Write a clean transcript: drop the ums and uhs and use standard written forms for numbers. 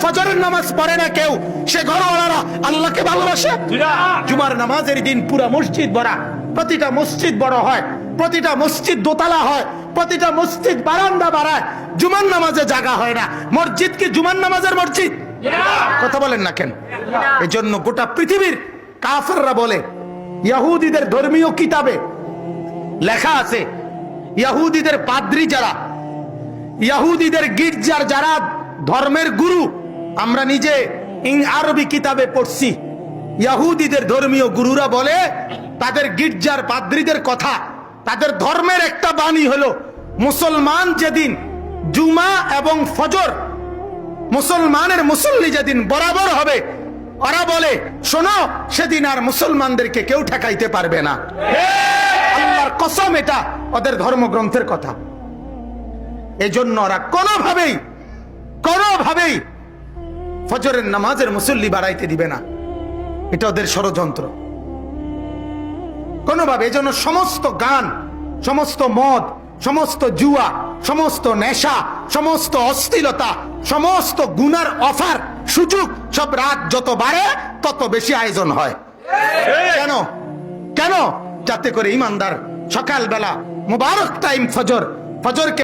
ফজরের নামাজ পড়ে না কেউ, সে ঘরওয়ালারা আল্লাহকে ভালোবাসে। জুমার নামাজের দিন পুরা মসজিদ ভরা, প্রতিটা মসজিদ বড় হয়, প্রতিটা মসজিদ দোতলা হয়, প্রতিটা মসজিদ বারান্দা বাড়ায়, জুমার নামাজে জায়গা হয় না। মসজিদ কি জুমার নামাজের মসজিদ? কথা বলেন না কেন? এজন্য গোটা পৃথিবীর কাফেররা বলে, ইহুদিদের ধর্মীয় কিতাবে লেখা আছে, ইহুদিদের পাদ্রী যারা, ইহুদিদের গির্জার যারা ধর্মের গুরু, আমরা নিজে আরবি কিতাবে পড়ছি, ইহুদিদের ধর্মীয় গুরুরা বলে তাদের গির্জার পাদ্রীদের কথা, তাদের ধর্মের একটা বাণী হলো, মুসলমান যেদিন জুমা এবং ফজর, মুসলমানের মুসল্লি যেদিন বরাবর হবে, ওরা বলে শোনো, সেদিন আর মুসলমানদেরকে কেউ ঠেকাইতে পারবে না। আল্লাহর কসম, এটা ওদের ধর্মগ্রন্থের কথা। এজন্য ওরা কোনোভাবেই ফজরের নামাজের মুসল্লি বাড়াইতে দিবে না, এটা ওদের ষড়যন্ত্র কোনোভাবে। এজন্য সমস্ত গান, সমস্ত মদ, সমস্ত জুয়া, সমস্ত নেশা, সমস্ত অশ্লীলতা, সমস্ত গুনার অফার, সুযোগ, সব রাত যত বাড়ে তত বেশি আয়োজন হয়। কেন? যাতে করে ইমানদার সকালবেলা মুবারক টাইম ফজরকে